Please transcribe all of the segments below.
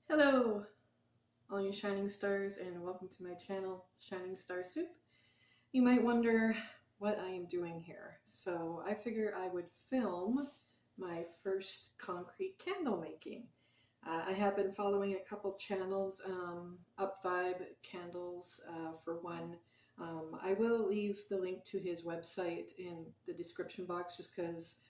Hello, all you shining stars, and welcome to my channel, Shining Star Soup. You might wonder what I am doing here. So I figure I would film my first concrete candle making. I have been following a couple channels, Up Vibe Candles for one. I will leave the link to his website in the description box just because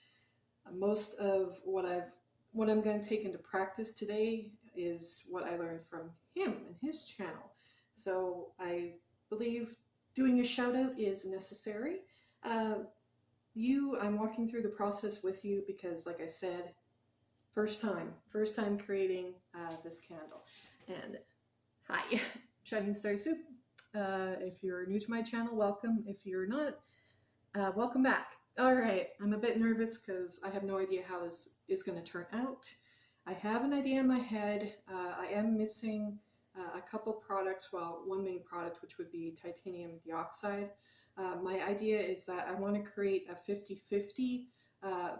most of what I'm going to take into practice today is what I learned from him and his channel. So I believe doing a shout out is necessary. I'm walking through the process with you because, like I said, first time creating this candle. And hi, Shining Star Soup. If you're new to my channel, welcome. If you're not, welcome back. All right, I'm a bit nervous because I have no idea how this is going to turn out. I have an idea in my head. I am missing a couple products, well, one main product, which would be titanium dioxide. My idea is that I want to create a 50-50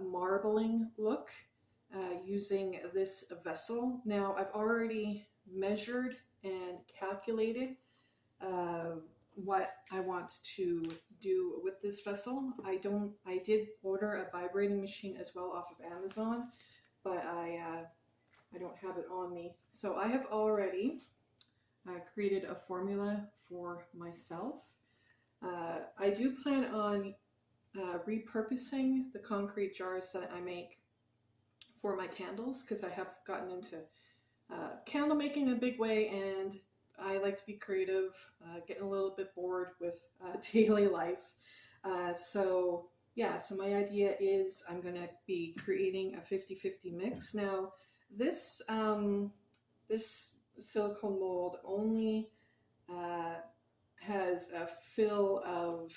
marbling look using this vessel. Now, I've already measured and calculated what I want to do with this vessel. I did order a vibrating machine as well off of Amazon, but I don't have it on me. So I have already created a formula for myself. I do plan on repurposing the concrete jars that I make for my candles because I have gotten into candle making in a big way, and I like to be creative, getting a little bit bored with daily life. So my idea is I'm going to be creating a 50-50 mix. Now, this silicone mold only has a fill of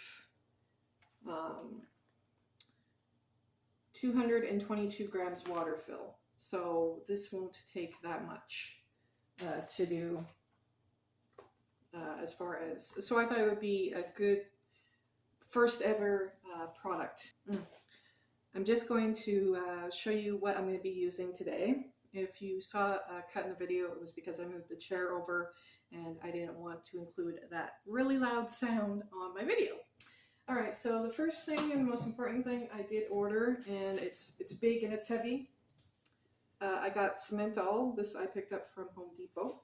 222 grams water fill. So this won't take that much to do. As far as, so I thought it would be a good first ever product. I'm just going to show you what I'm going to be using today. If you saw a cut in the video, it was because I moved the chair over and I didn't want to include that really loud sound on my video. All right, so the first thing and the most important thing I did order, and it's big and it's heavy. I got Cementol. This I picked up from Home Depot.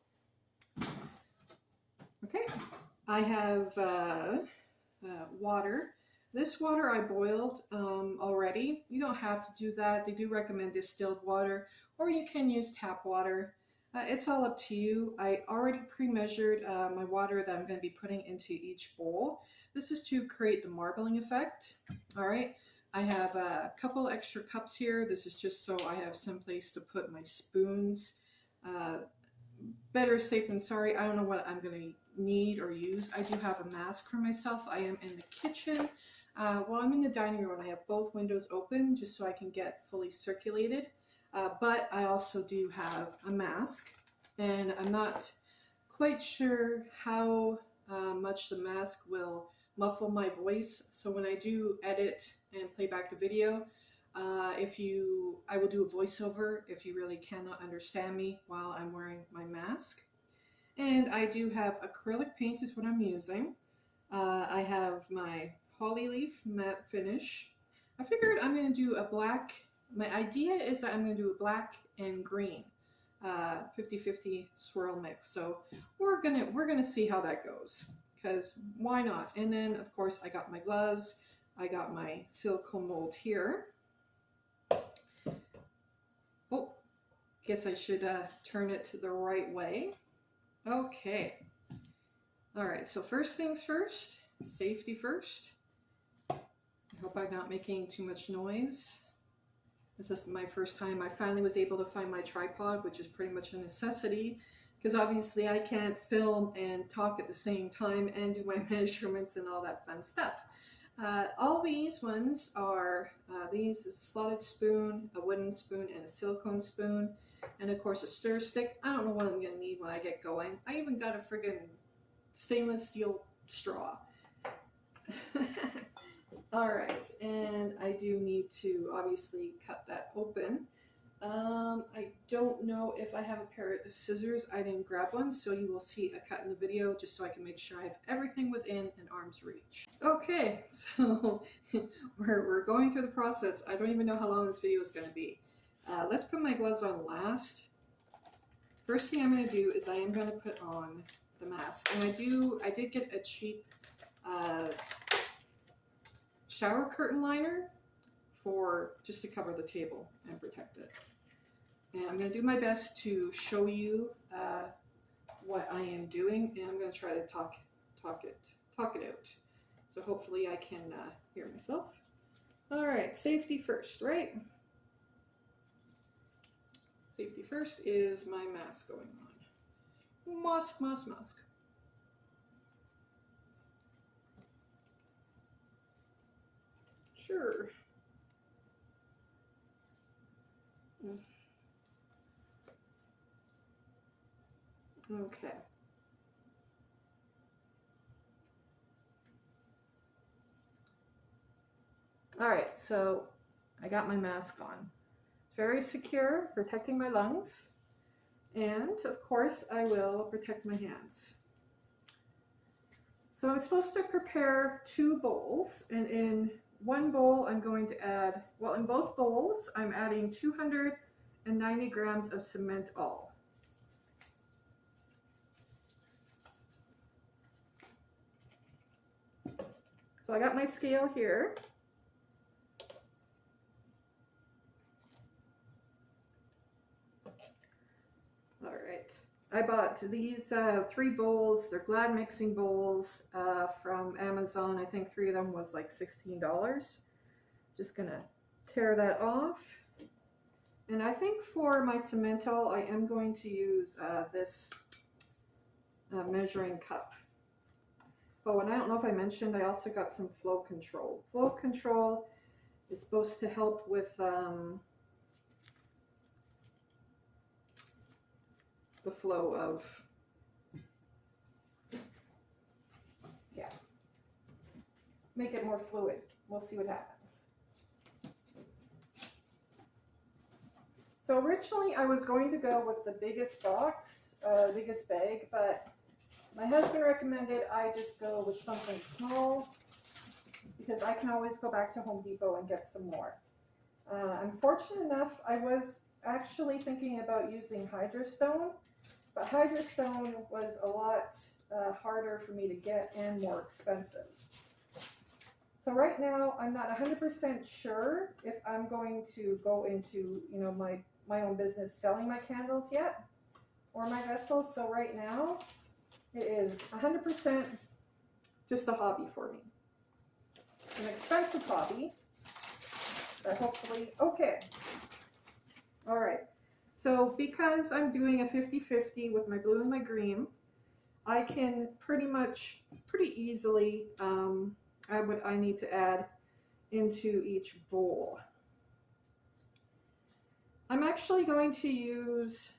Okay, I have water. This water I boiled already. You don't have to do that. They do recommend distilled water, or you can use tap water. It's all up to you. I already pre-measured my water that I'm going to be putting into each bowl. This is to create the marbling effect. All right, I have a couple extra cups here. This is just so I have some place to put my spoons. Better safe than sorry. I don't know what I'm going to need or use. I do have a mask for myself. I am in the kitchen. While I'm in the dining room, I have both windows open just so I can get fully circulated. But I also do have a mask, and I'm not quite sure how much the mask will muffle my voice. So when I do edit and play back the video, I will do a voiceover if you really cannot understand me while I'm wearing my mask. And I do have acrylic paint is what I'm using. I have my holly leaf matte finish. I figured I'm going to do a black. My idea is that I'm going to do a black and green 50-50 swirl mix. So we're gonna see how that goes, because why not? And then of course I got my gloves. I got my silicone mold here. Oh, guess I should turn it to the right way. Okay. All right, so first things first, safety first. I hope I'm not making too much noise. This is my first time. I finally was able to find my tripod, which is pretty much a necessity, because obviously I can't film and talk at the same time and do my measurements and all that fun stuff. All these ones are these a slotted spoon, a wooden spoon, and a silicone spoon, and of course a stir stick. I don't know what I'm gonna need when I get going. I even got a friggin' stainless steel straw. All right, and I do need to obviously cut that open. I don't know if I have a pair of scissors. I didn't grab one, so you will see a cut in the video just so I can make sure I have everything within an arm's reach. Okay, so we're going through the process. I don't even know how long this video is going to be. Let's put my gloves on last. First thing I'm going to do is I am going to put on the mask. And I did get a cheap shower curtain liner for just to cover the table and protect it. And I'm going to do my best to show you what I am doing, and I'm going to try to talk it out. So hopefully I can hear myself. All right, safety first, right? Safety first is my mask going on. Mask, mask, mask. Sure. Okay. All right, so I got my mask on. It's very secure, protecting my lungs. And of course, I will protect my hands. So I'm supposed to prepare 2 bowls, and in one bowl I'm going to add, well, in both bowls I'm adding 290 grams of cement all. So I got my scale here. All right. I bought these 3 bowls. They're Glad mixing bowls from Amazon. I think 3 of them was like $16. Just gonna tear that off. And I think for my Cemento, I am going to use this measuring cup. Oh, and I don't know if I mentioned, I also got some flow control. Flow control is supposed to help with the flow of, yeah, make it more fluid. We'll see what happens. So originally I was going to go with the biggest box, biggest bag, but my husband recommended I just go with something small because I can always go back to Home Depot and get some more. I'm fortunate enough, I was actually thinking about using Hydrostone, but Hydrostone was a lot harder for me to get and more expensive. So right now, I'm not 100% sure if I'm going to go into, you know, my own business selling my candles yet, or my vessels. So right now, it is 100% just a hobby for me. An expensive hobby, but hopefully, okay. All right, so because I'm doing a 50-50 with my blue and my green, I can pretty easily add what I need to add into each bowl. I'm actually going to use,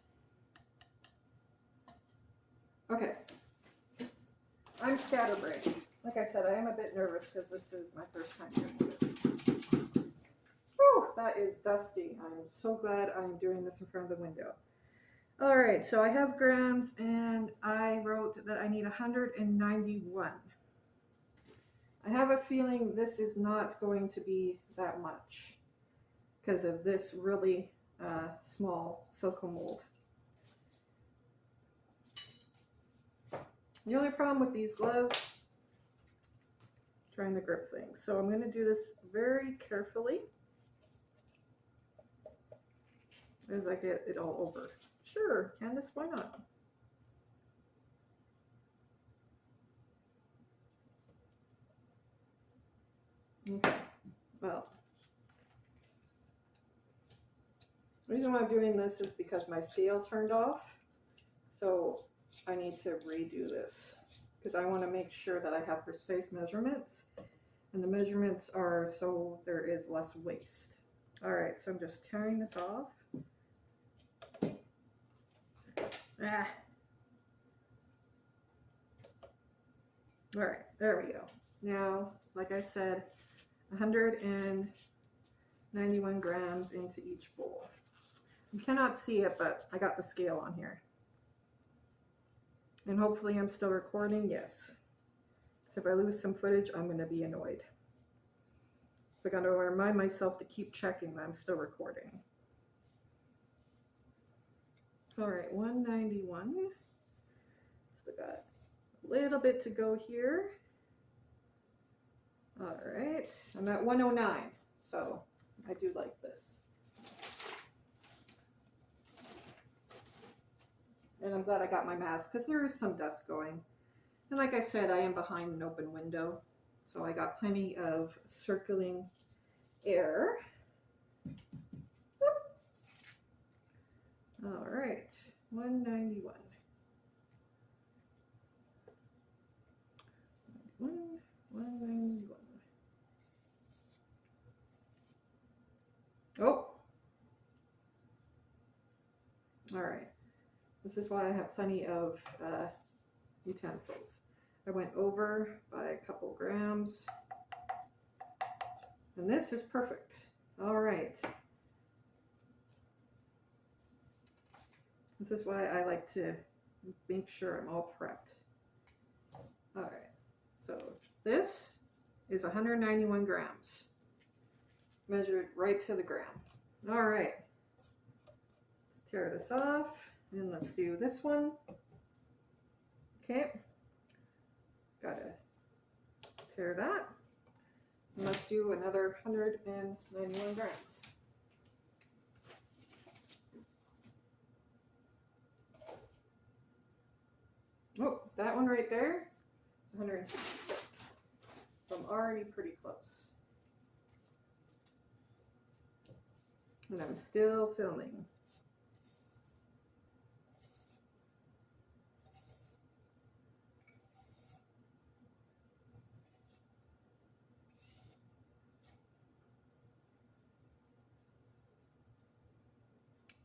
okay, I'm scatterbrained. Like I said, I am a bit nervous because this is my first time doing this. Whew, that is dusty. I'm so glad I'm doing this in front of the window. All right, so I have grams and I wrote that I need 191. I have a feeling this is not going to be that much because of this really small silicone mold. The only problem with these gloves, trying to grip things. So I'm going to do this very carefully as I get it all over. Sure, Candace, why not? Okay, well, the reason why I'm doing this is because my scale turned off, so I need to redo this because I want to make sure that I have precise measurements, and the measurements are so there is less waste. All right, so I'm just tearing this off. Ah. All right, there we go. Now, like I said, 191 grams into each bowl. cannot see it, but I got the scale on here. And hopefully I'm still recording, yes. So if I lose some footage, I'm going to be annoyed. So I got to remind myself to keep checking that I'm still recording. All right, 191. Still got a little bit to go here. All right, I'm at 109, so I do like this. And I'm glad I got my mask because there is some dust going. And like I said, I am behind an open window, so I got plenty of circling air. All right, 191. 191. Oh! All right. This is why I have plenty of utensils. I went over by a couple grams. And this is perfect. All right. This is why I like to make sure I'm all prepped. All right. So this is 191 grams. Measured right to the gram. All right. Let's tear this off. And let's do this one. Okay. Gotta tear that. And let's do another 191 grams. Oh, that one right there is 166. So I'm already pretty close. And I'm still filming.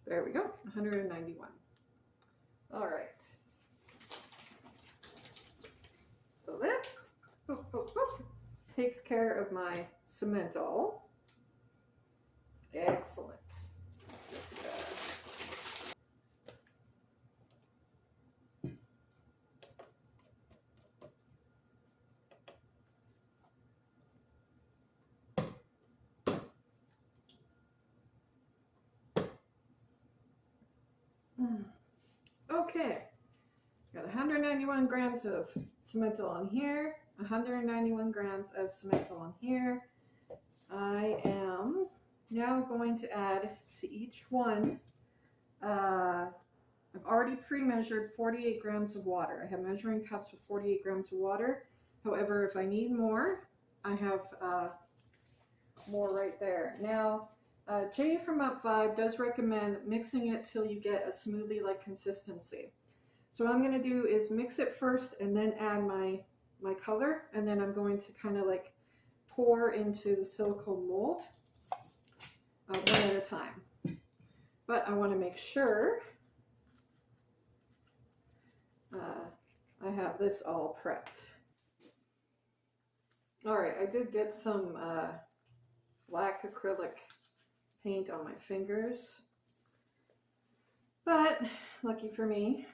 There we go, 191. All right. So this takes care of my simmental. Excellent. Okay, got 191 grams of simmental on here, 191 grams of simmental on here. I am now going to add to each one, I've already pre-measured 48 grams of water. I have measuring cups with 48 grams of water. However, if I need more, I have more right there. Now, Jay from Up Vibe does recommend mixing it till you get a smoothie-like consistency. So what I'm going to do is mix it first and then add my color, and then I'm going to kind of like pour into the silicone mold one at a time. But I want to make sure I have this all prepped. All right, I did get some black acrylic paint on my fingers, but lucky for me,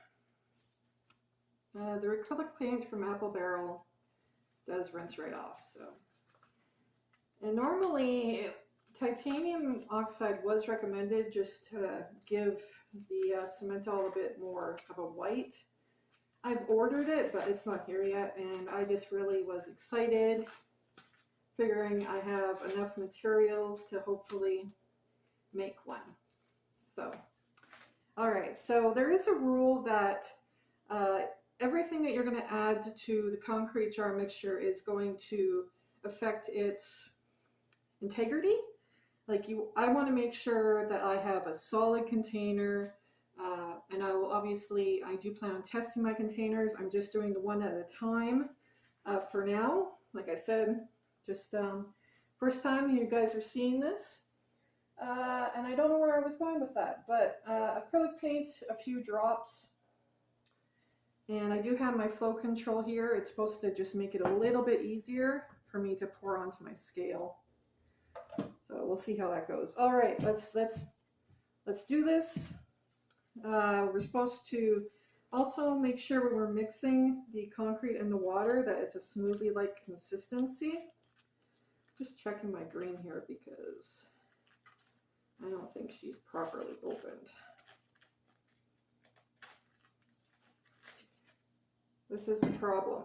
the acrylic paint from Apple Barrel does rinse right off. So, and normally titanium oxide was recommended just to give the simmental a bit more of a white. I've ordered it, but it's not here yet, and I just really was excited, figuring I have enough materials to hopefully make one. So, all right, so there is a rule that everything that you're going to add to the concrete jar mixture is going to affect its integrity. Like I want to make sure that I have a solid container, and I will obviously, I do plan on testing my containers. I'm just doing the one at a time for now. Like I said, just first time you guys are seeing this. And I don't know where I was going with that, but acrylic paint, a few drops. And I do have my flow control here. It's supposed to just make it a little bit easier for me to pour onto my scale. So we'll see how that goes. All right, let's let's do this. We're supposed to also make sure when we're mixing the concrete and the water that it's a smoothie-like consistency. Just checking my green here because I don't think she's properly opened. This is the problem.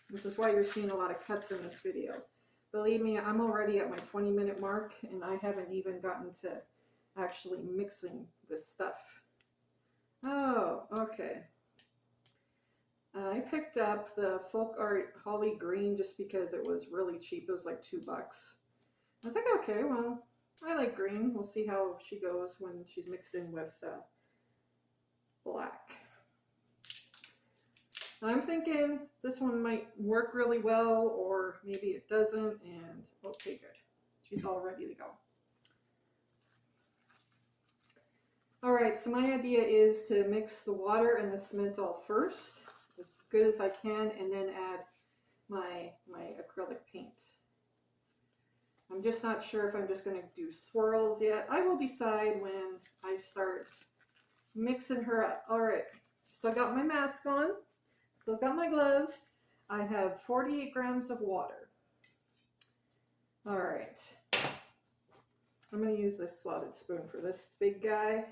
This is why you're seeing a lot of cuts in this video. Believe me, I'm already at my 20-minute mark and I haven't even gotten to actually mixing this stuff. Oh, okay. I picked up the Folk Art Holly Green just because it was really cheap. It was like $2. I was like, okay, well, I like green. We'll see how she goes when she's mixed in with black. I'm thinking this one might work really well, or maybe it doesn't, and okay, good. She's all ready to go. All right, so my idea is to mix the water and the cement all first, as good as I can, and then add my acrylic paint. I'm just not sure if I'm just going to do swirls yet. I will decide when I start mixing her up. All right, still got my mask on. Still got my gloves. I have 48 grams of water. All right. I'm going to use this slotted spoon for this big guy.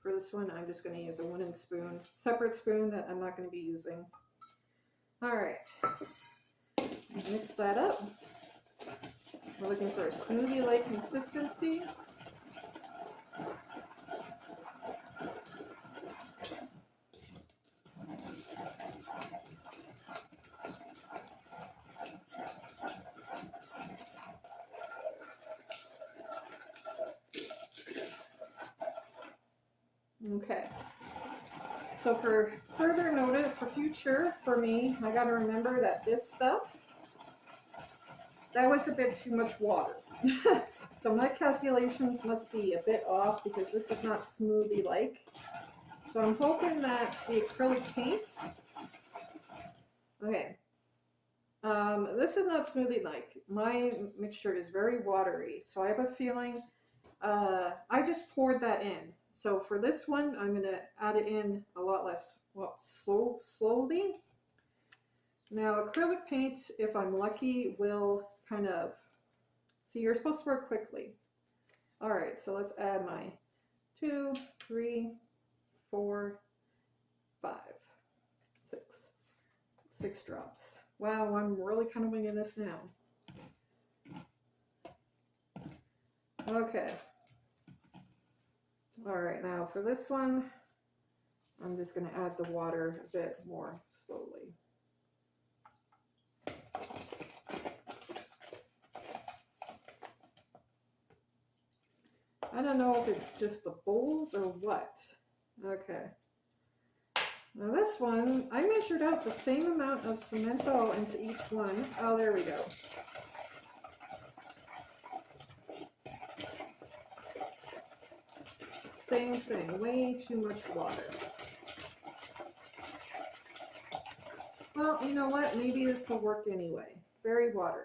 For this one, I'm just going to use a wooden spoon, separate spoon that I'm not going to be using. All right. Mix that up. We're looking for a smoothie-like consistency. Okay, so for further notice for future, for me, I got to remember that this stuff, that was a bit too much water. So my calculations must be a bit off because this is not smoothie-like. So I'm hoping that the acrylic paints, okay, this is not smoothie-like. My mixture is very watery, so I have a feeling, I just poured that in. So for this one, I'm going to add it in a lot less, well, slowly. Now acrylic paint, if I'm lucky, will kind of, see, you're supposed to work quickly. All right, so let's add my 2, 3, 4, 5, 6 drops. Wow, I'm really kind of winging this now. Okay. All right, now for this one, I'm just going to add the water a bit more slowly. I don't know if it's just the bowls or what. Okay. Now this one, I measured out the same amount of cemento into each one. Oh, there we go. Same thing, way too much water. Well, you know what? Maybe this will work anyway. Very watery.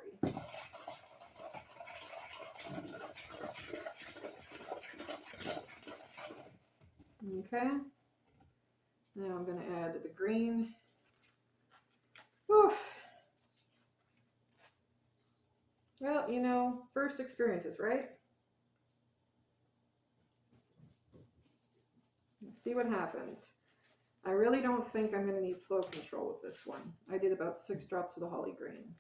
Okay. Now I'm going to add the green. Whew. Well, you know, first experiences, right? Let's see what happens. I really don't think I'm going to need flow control with this one. I did about 6 drops of the holly green.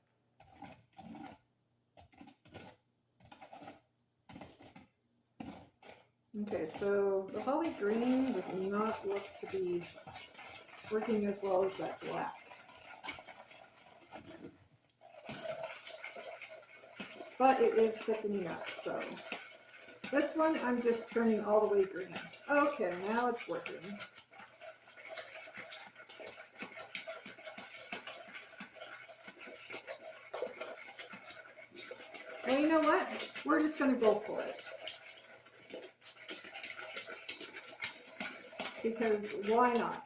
Okay, so the holly green does not look to be working as well as that black. But it is thickening up, so this one I'm just turning all the way green. Okay, now it's working. And you know what? We're just going to go for it. Because why not?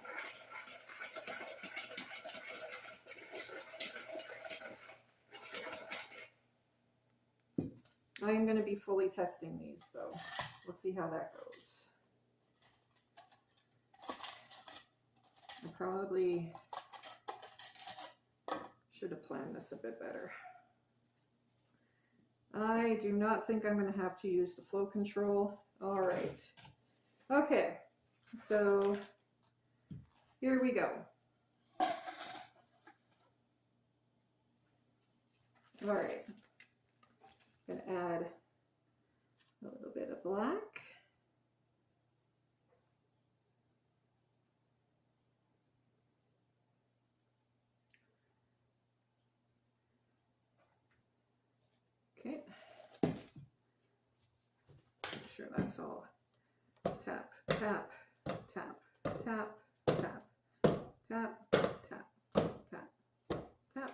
I am going to be fully testing these, so we'll see how that goes. probably should have planned this a bit better. I do not think I'm going to have to use the flow control. All right. Okay, so here we go. All right, I'm going to add a little bit of black. Okay, make sure that's all. Tap, tap, tap, tap, tap, tap, tap, tap, tap.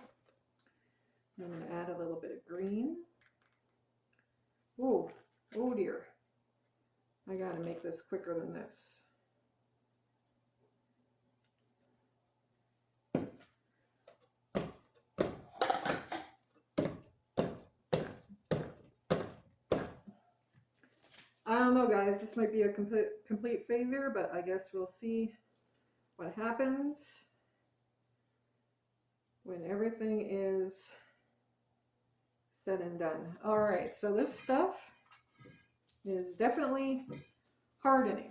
I'm going to add a little bit of green. Oh, oh dear. I got to make this quicker than this. I don't know, guys. This might be a complete failure, but I guess we'll see what happens when everything is said and done. All right, so this stuff is definitely hardening.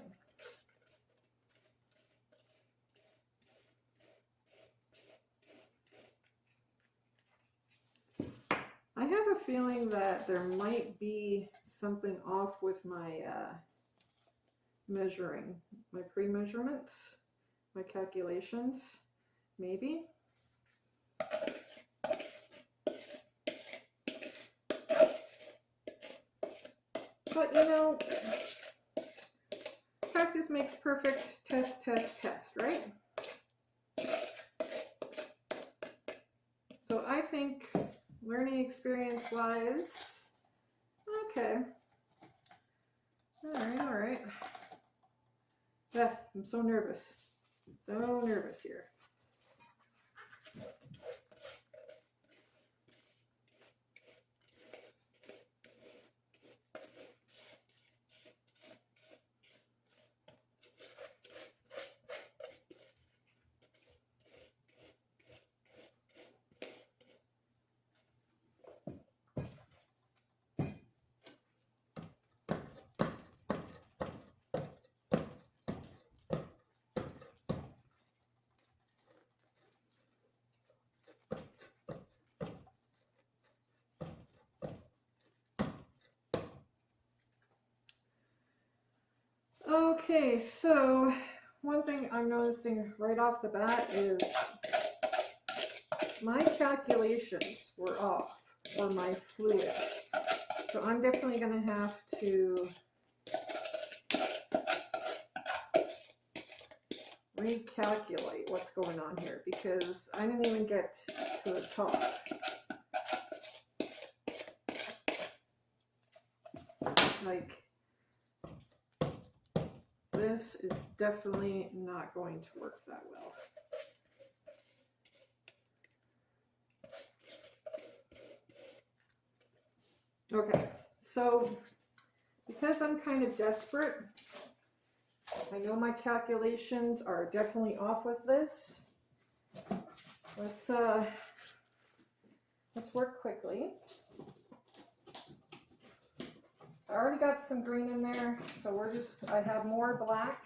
I have a feeling that there might be something off with my measuring, my pre-measurements, my calculations, maybe. But you know, practice makes perfect. Test, test, test, right? So I think learning experience wise, okay. All right. I'm so nervous. So nervous here. Okay, so one thing I'm noticing right off the bat is my calculations were off for my fluid. So I'm definitely going to have to recalculate what's going on here because I didn't even get to the top. Like, this is definitely not going to work that well. Okay, so because I'm kind of desperate, I know my calculations are definitely off with this. Let's work quickly. I already got some green in there, so I have more black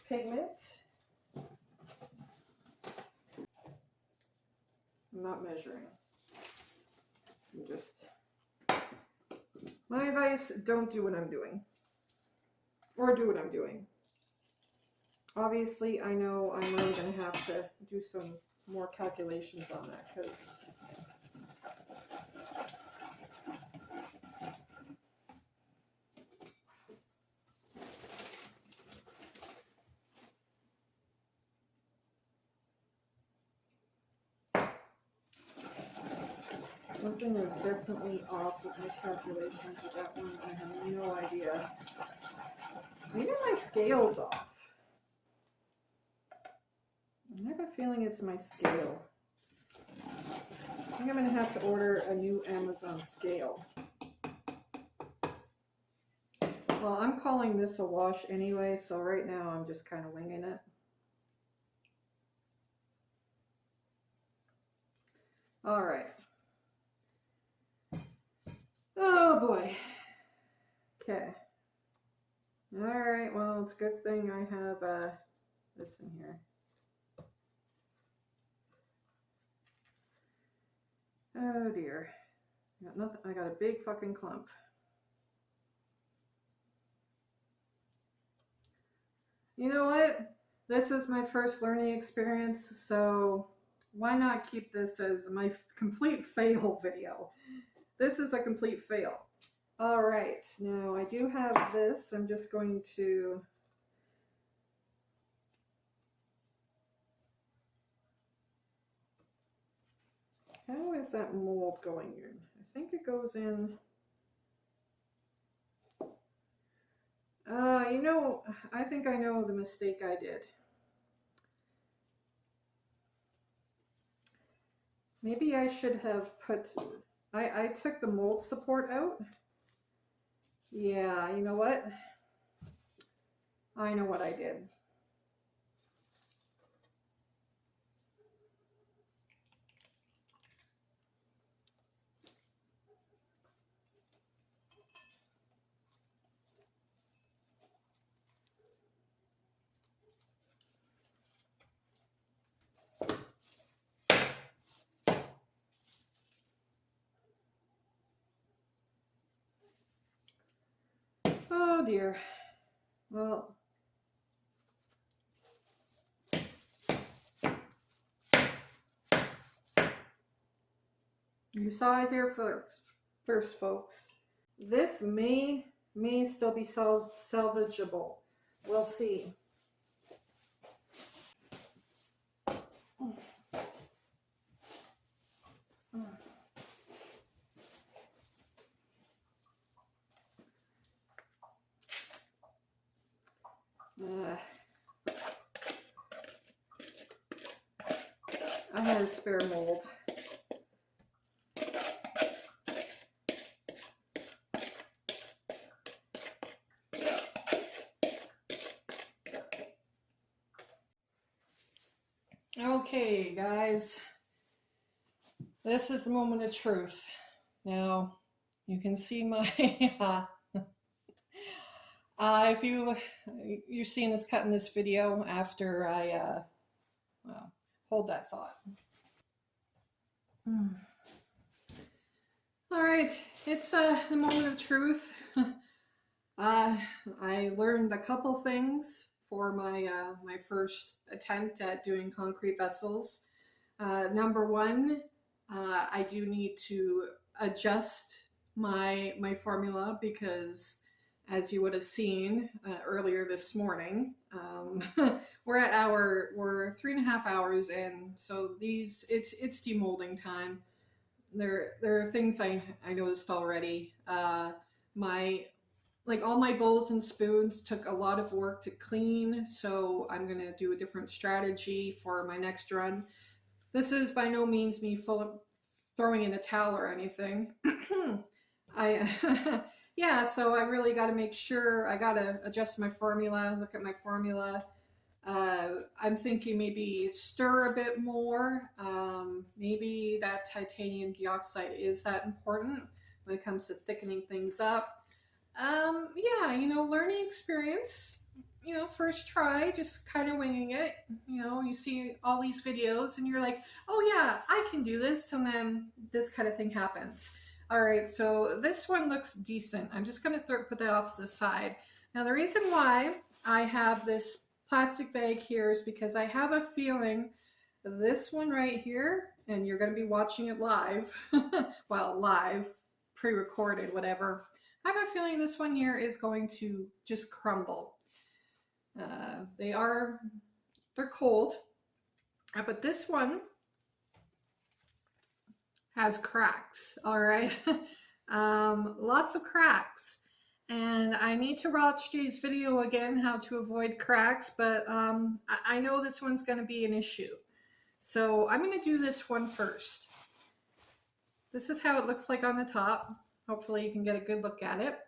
pigment. I'm not measuring. My advice, don't do what I'm doing. Or do what I'm doing. Obviously, I know I'm really going to have to do some more calculations on that because something is definitely off with my calculations with that one. I have no idea. Maybe my scale's off. I have a feeling it's my scale. I think I'm going to have to order a new Amazon scale. Well, I'm calling this a wash anyway, so right now I'm just kind of winging it. All right. Oh boy. Okay. All right. Well, it's a good thing I have this in here. Oh dear. I got nothing. I got a big fucking clump. You know what? This is my first learning experience, so why not keep this as my complete fail video? This is a complete fail. All right, now I do have this. I'm just going to how is that mold going in? I think it goes in. You know, I think I know the mistake I did. Maybe I should have put, I took the mold support out. Yeah, you know what? I know what I did. Oh dear. Well, you saw it here first, folks. This may still be salvageable. We'll see. I had a spare mold. Okay, guys, this is the moment of truth. Now, you can see my, if you're seeing this cut in this video after I, well, hold that thought. All right, it's the moment of truth. I learned a couple things for my my first attempt at doing concrete vessels. Number one, I do need to adjust my formula because, as you would have seen earlier this morning, we're 3.5 hours in, so it's demolding time. There are things I noticed already. All my bowls and spoons took a lot of work to clean, so I'm going to do a different strategy for my next run. This is by no means me throwing in a towel or anything. Yeah, so I really got to make sure, I got to adjust my formula, look at my formula. I'm thinking maybe stir a bit more. Maybe that titanium dioxide is that important when it comes to thickening things up. Yeah, learning experience, first try, just kind of winging it. You see all these videos and you're like, oh yeah, I can do this. And then this kind of thing happens. All right, so this one looks decent. I'm just going to put that off to the side. Now, the reason why I have this plastic bag here is because I have a feeling this one right here, and you're going to be watching it live, well, live, pre-recorded, whatever. I have a feeling this one here is going to just crumble. They're cold, but this one has cracks, all right? Lots of cracks. And I need to watch Jay's video again, how to avoid cracks, but I know this one's going to be an issue. So I'm going to do this one first. This is how it looks like on the top. Hopefully you can get a good look at it.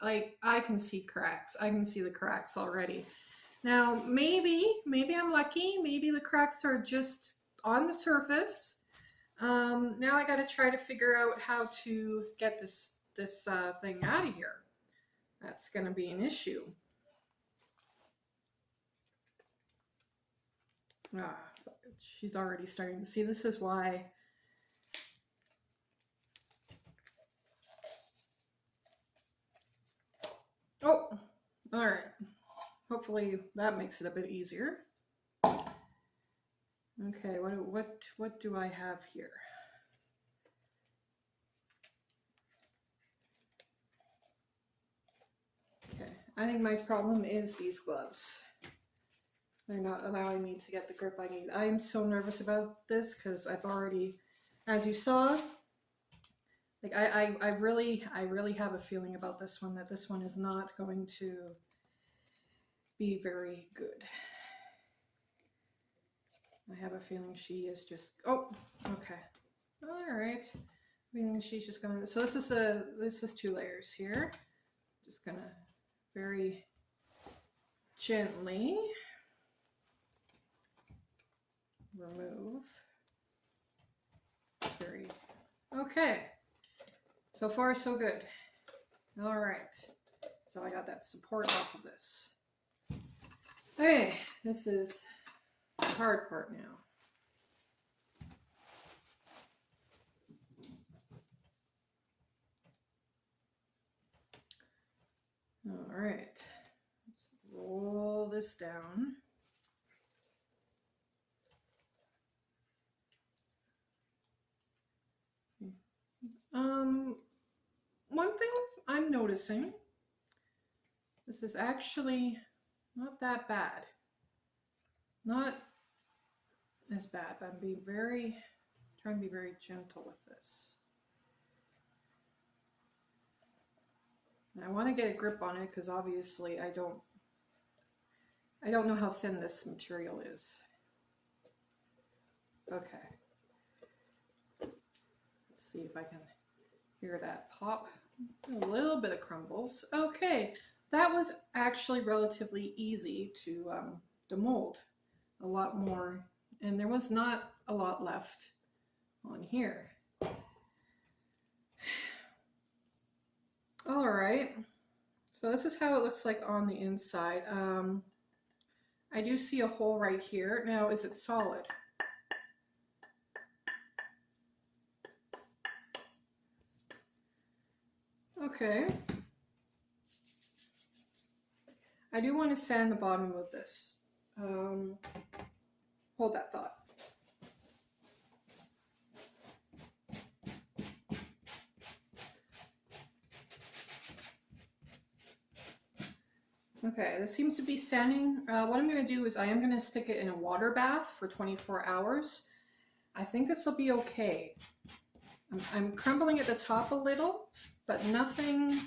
I can see cracks. I can see the cracks already. Now, maybe I'm lucky. Maybe the cracks are just on the surface. Now I got to try to figure out how to get this thing out of here. That's going to be an issue. She's already starting to see. This is why. Oh, all right. Hopefully that makes it a bit easier. Okay, what do I have here? Okay, I think my problem is these gloves. They're not allowing me to get the grip I need. I am so nervous about this because I've already, as you saw, like I really have a feeling about this one, that this one is not going to be very good. I have a feeling she is just, oh, okay. All right. I think she's just gonna, so this is 2 layers here. Just gonna very gently remove. Okay. So far, so good. All right. So I got that support off of this. Okay, this is the hard part now. All right. Let's roll this down. One thing I'm noticing, this is actually not that bad. Not as bad, but I'm trying to be very gentle with this. And I want to get a grip on it because obviously I don't know how thin this material is. Okay. Let's see if I can hear that pop. A little bit of crumbles. Okay, that was actually relatively easy to demold. A lot more, and there was not a lot left on here. All right, so this is how it looks like on the inside. I do see a hole right here. Now, is it solid? Okay. I do want to sand the bottom of this. Hold that thought. Okay, this seems to be sanding. What I'm going to do is I am going to stick it in a water bath for 24 hours. I think this will be okay. I'm crumbling at the top a little, but nothing.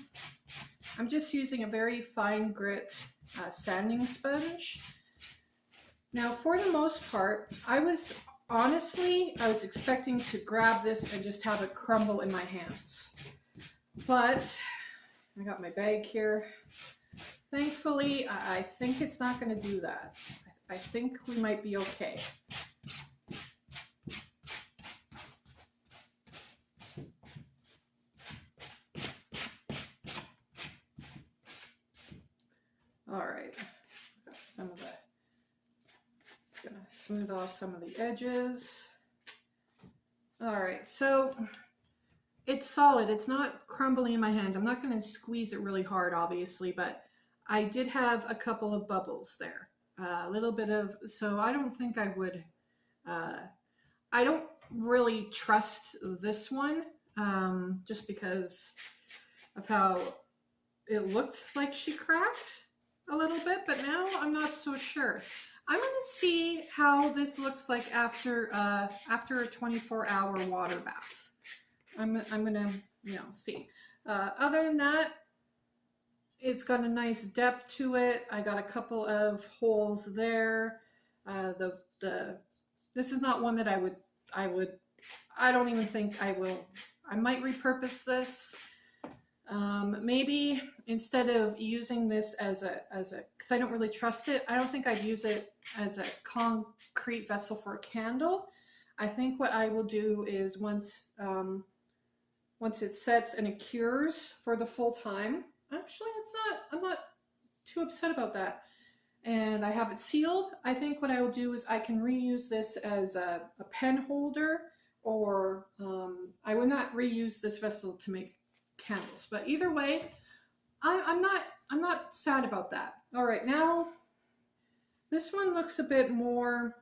I'm just using a very fine grit sanding sponge. Now, for the most part, I was expecting to grab this and just have it crumble in my hands. But I got my bag here. Thankfully, I think it's not going to do that. I think we might be okay. All right, some of that. Just gonna smooth off some of the edges. All right, so it's solid. It's not crumbling in my hands. I'm not going to squeeze it really hard, obviously, but I did have a couple of bubbles there. A little bit of, so I don't think I would, I don't really trust this one just because of how it looked like she cracked a little bit, but now I'm not so sure. I'm going to see how this looks like after a 24-hour water bath. I'm going to, see. Other than that, it's got a nice depth to it. I got a couple of holes there. This is not one that I don't even think I will. I might repurpose this. Maybe instead of using this as a, because I don't really trust it, I don't think I'd use it as a concrete vessel for a candle. I think what I will do is once it sets and it cures for the full time, actually I'm not too upset about that, and I have it sealed, I think what I will do is I can reuse this as a pen holder, or I would not reuse this vessel to make candles, but either way, I'm not sad about that. All right, now this one looks a bit more,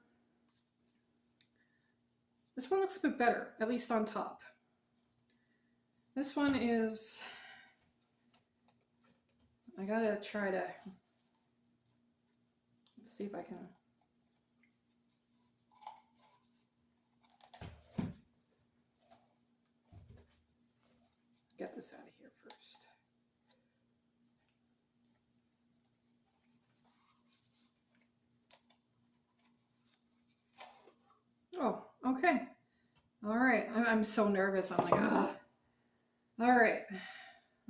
this one looks a bit better, at least on top. This one is, I gotta try to, let's see if I can. Get this out of here first. Oh, okay. All right. I'm so nervous. I'm like, ah. All right.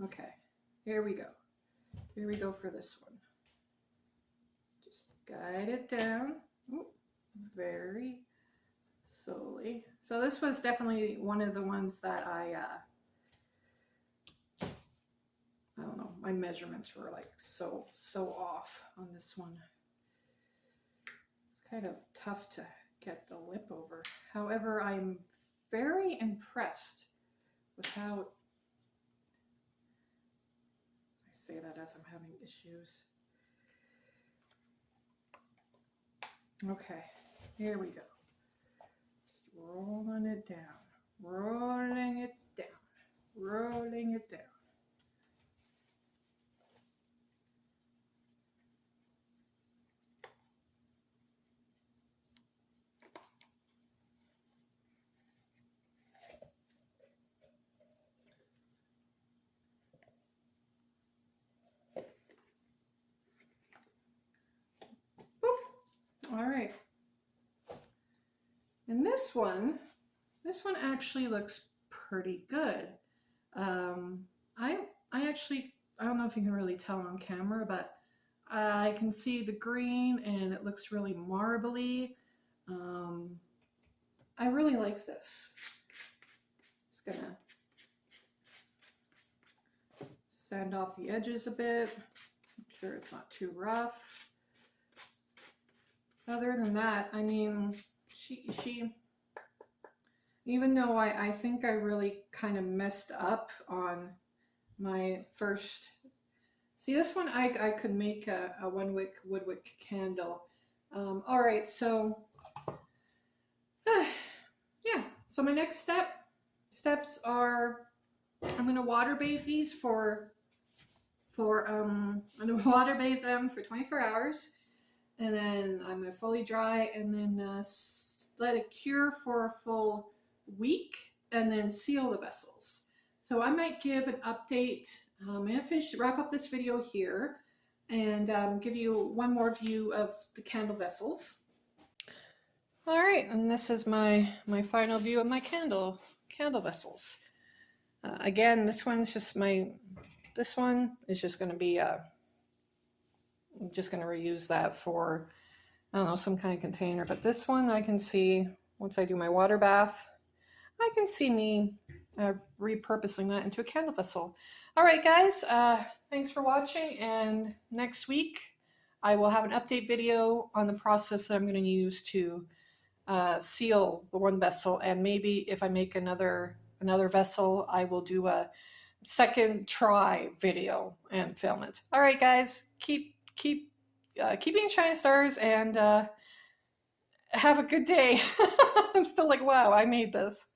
Okay. Here we go. Here we go for this one. Just guide it down. Ooh, very slowly. So this was definitely one of the ones that I don't know, my measurements were like so off on this one. It's kind of tough to get the lip over. However, I'm very impressed with how, I say that as I'm having issues. Okay, here we go. Just rolling it down, rolling it down, rolling it down. All right, and this one actually looks pretty good. I don't know if you can really tell on camera, but I can see the green and it looks really marbly. I really like this. Just gonna sand off the edges a bit, make sure it's not too rough. Other than that, I mean, she even though I think I really kind of messed up on my first, see this one I could make a one wick woodwick candle. All right, so yeah, so my next steps are, I'm gonna water bathe these I'm gonna water bathe them for 24 hours. And then I'm going to fully dry and then let it cure for a full week and then seal the vessels. So I might give an update. I'm going to wrap up this video here and give you one more view of the candle vessels. All right, and this is my final view of my candle vessels. Again, this one is just going to be I'm just going to reuse that for, I don't know, some kind of container. But this one I can see, once I do my water bath, I can see me repurposing that into a candle vessel. All right, guys, thanks for watching. And next week, I will have an update video on the process that I'm going to use to seal the one vessel. And maybe if I make another vessel, I will do a second try video and film it. All right, guys, keep being shining stars and have a good day. I'm still like, wow, I made this.